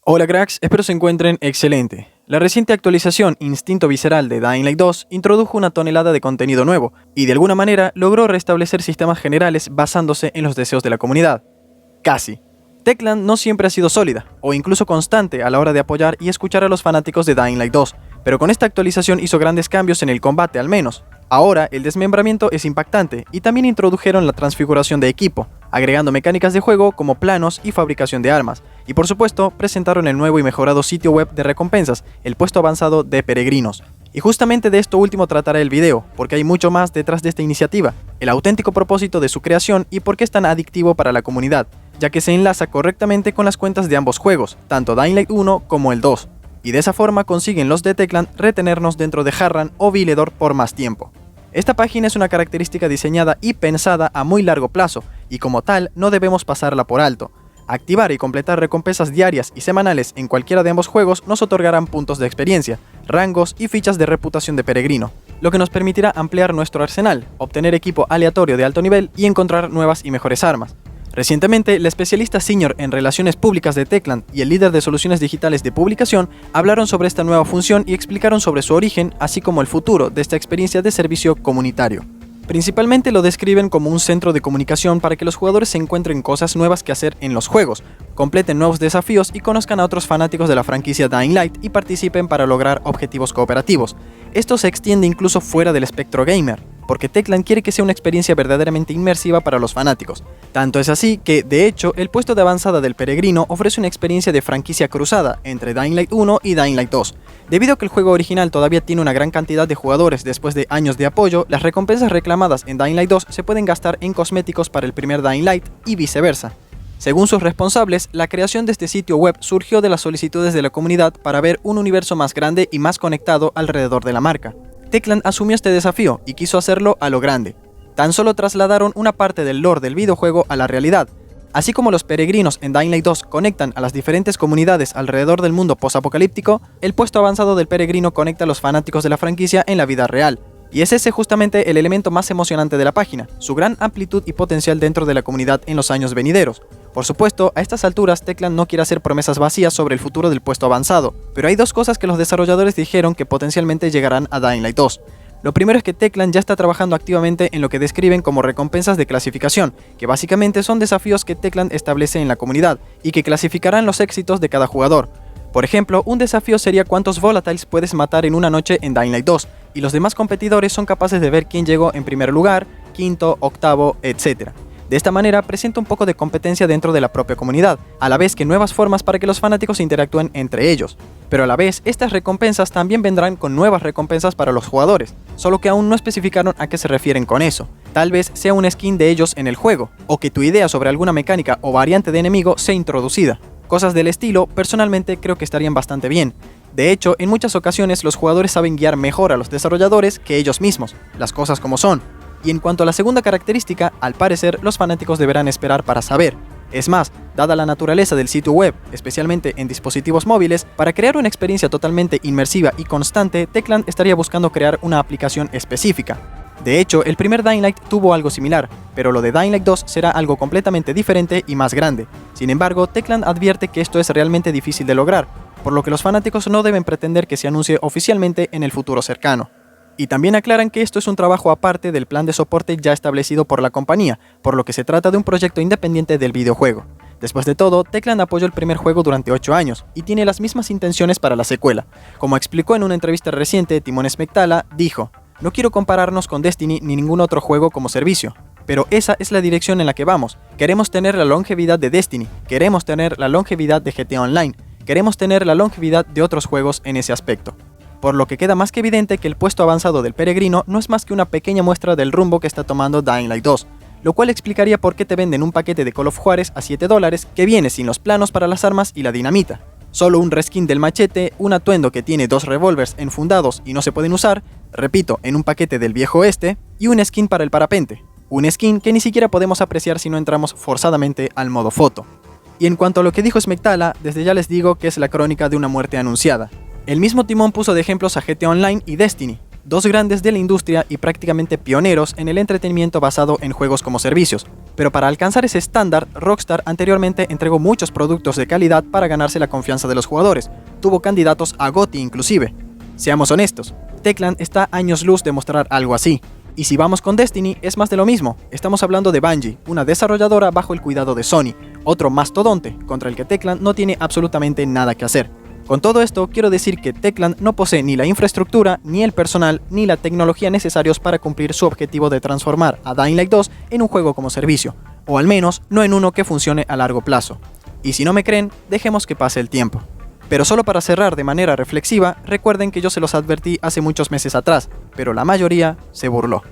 Hola cracks, espero se encuentren excelente. La reciente actualización Instinto Visceral de Dying Light 2 introdujo una tonelada de contenido nuevo y de alguna manera logró restablecer sistemas generales basándose en los deseos de la comunidad. Casi. Techland no siempre ha sido sólida, o incluso constante a la hora de apoyar y escuchar a los fanáticos de Dying Light 2, pero con esta actualización hizo grandes cambios en el combate al menos. Ahora el desmembramiento es impactante y también introdujeron la transfiguración de equipo, agregando mecánicas de juego como planos y fabricación de armas, y por supuesto presentaron el nuevo y mejorado sitio web de recompensas, el puesto avanzado de peregrinos. Y justamente de esto último tratará el video, porque hay mucho más detrás de esta iniciativa, el auténtico propósito de su creación y por qué es tan adictivo para la comunidad, ya que se enlaza correctamente con las cuentas de ambos juegos, tanto Dying Light 1 como el 2, y de esa forma consiguen los de Techland retenernos dentro de Harran o Viledor por más tiempo. Esta página es una característica diseñada y pensada a muy largo plazo, y como tal no debemos pasarla por alto. Activar y completar recompensas diarias y semanales en cualquiera de ambos juegos nos otorgarán puntos de experiencia, rangos y fichas de reputación de peregrino, lo que nos permitirá ampliar nuestro arsenal, obtener equipo aleatorio de alto nivel y encontrar nuevas y mejores armas. Recientemente, la especialista senior en relaciones públicas de Techland y el líder de soluciones digitales de publicación hablaron sobre esta nueva función y explicaron sobre su origen, así como el futuro de esta experiencia de servicio comunitario. Principalmente lo describen como un centro de comunicación para que los jugadores se encuentren cosas nuevas que hacer en los juegos, completen nuevos desafíos y conozcan a otros fanáticos de la franquicia Dying Light y participen para lograr objetivos cooperativos. Esto se extiende incluso fuera del espectro gamer, porque Techland quiere que sea una experiencia verdaderamente inmersiva para los fanáticos. Tanto es así que, de hecho, el puesto de avanzada del peregrino ofrece una experiencia de franquicia cruzada entre Dying Light 1 y Dying Light 2. Debido a que el juego original todavía tiene una gran cantidad de jugadores después de años de apoyo, las recompensas reclamadas en Dying Light 2 se pueden gastar en cosméticos para el primer Dying Light y viceversa. Según sus responsables, la creación de este sitio web surgió de las solicitudes de la comunidad para ver un universo más grande y más conectado alrededor de la marca. Techland asumió este desafío y quiso hacerlo a lo grande. Tan solo trasladaron una parte del lore del videojuego a la realidad. Así como los peregrinos en Dying Light 2 conectan a las diferentes comunidades alrededor del mundo posapocalíptico, el puesto avanzado del peregrino conecta a los fanáticos de la franquicia en la vida real. Y es ese justamente el elemento más emocionante de la página, su gran amplitud y potencial dentro de la comunidad en los años venideros. Por supuesto, a estas alturas Techland no quiere hacer promesas vacías sobre el futuro del puesto avanzado, pero hay dos cosas que los desarrolladores dijeron que potencialmente llegarán a Dying Light 2. Lo primero es que Techland ya está trabajando activamente en lo que describen como recompensas de clasificación, que básicamente son desafíos que Techland establece en la comunidad y que clasificarán los éxitos de cada jugador. Por ejemplo, un desafío sería cuántos volatiles puedes matar en una noche en Dying Light 2, y los demás competidores son capaces de ver quién llegó en primer lugar, quinto, octavo, etc. De esta manera presenta un poco de competencia dentro de la propia comunidad, a la vez que nuevas formas para que los fanáticos interactúen entre ellos. Pero a la vez, estas recompensas también vendrán con nuevas recompensas para los jugadores, solo que aún no especificaron a qué se refieren con eso. Tal vez sea una skin de ellos en el juego, o que tu idea sobre alguna mecánica o variante de enemigo sea introducida. Cosas del estilo, personalmente creo que estarían bastante bien. De hecho, en muchas ocasiones los jugadores saben guiar mejor a los desarrolladores que ellos mismos, las cosas como son. Y en cuanto a la segunda característica, al parecer los fanáticos deberán esperar para saber. Es más, dada la naturaleza del sitio web, especialmente en dispositivos móviles, para crear una experiencia totalmente inmersiva y constante, Techland estaría buscando crear una aplicación específica. De hecho, el primer Dying Light tuvo algo similar, pero lo de Dying Light 2 será algo completamente diferente y más grande. Sin embargo, Techland advierte que esto es realmente difícil de lograr, por lo que los fanáticos no deben pretender que se anuncie oficialmente en el futuro cercano. Y también aclaran que esto es un trabajo aparte del plan de soporte ya establecido por la compañía, por lo que se trata de un proyecto independiente del videojuego. Después de todo, Techland apoyó el primer juego durante 8 años y tiene las mismas intenciones para la secuela. Como explicó en una entrevista reciente, Timon Smectala dijo: "No quiero compararnos con Destiny ni ningún otro juego como servicio, pero esa es la dirección en la que vamos. Queremos tener la longevidad de Destiny, queremos tener la longevidad de GTA Online, queremos tener la longevidad de otros juegos en ese aspecto". Por lo que queda más que evidente que el puesto avanzado del peregrino no es más que una pequeña muestra del rumbo que está tomando Dying Light 2, lo cual explicaría por qué te venden un paquete de Call of Juárez a $7 que viene sin los planos para las armas y la dinamita, solo un reskin del machete, un atuendo que tiene 2 revólveres enfundados y no se pueden usar, repito, en un paquete del viejo oeste, y un skin para el parapente, un skin que ni siquiera podemos apreciar si no entramos forzadamente al modo foto. Y en cuanto a lo que dijo Smectala, desde ya les digo que es la crónica de una muerte anunciada. El mismo Timón puso de ejemplos a GTA Online y Destiny, dos grandes de la industria y prácticamente pioneros en el entretenimiento basado en juegos como servicios. Pero para alcanzar ese estándar, Rockstar anteriormente entregó muchos productos de calidad para ganarse la confianza de los jugadores. Tuvo candidatos a GOTY inclusive. Seamos honestos, Techland está a años luz de mostrar algo así. Y si vamos con Destiny, es más de lo mismo. Estamos hablando de Bungie, una desarrolladora bajo el cuidado de Sony, otro mastodonte contra el que Techland no tiene absolutamente nada que hacer. Con todo esto, quiero decir que Techland no posee ni la infraestructura, ni el personal, ni la tecnología necesarios para cumplir su objetivo de transformar a Dying Light 2 en un juego como servicio, o al menos no en uno que funcione a largo plazo. Y si no me creen, dejemos que pase el tiempo. Pero solo para cerrar de manera reflexiva, recuerden que yo se los advertí hace muchos meses atrás, pero la mayoría se burló.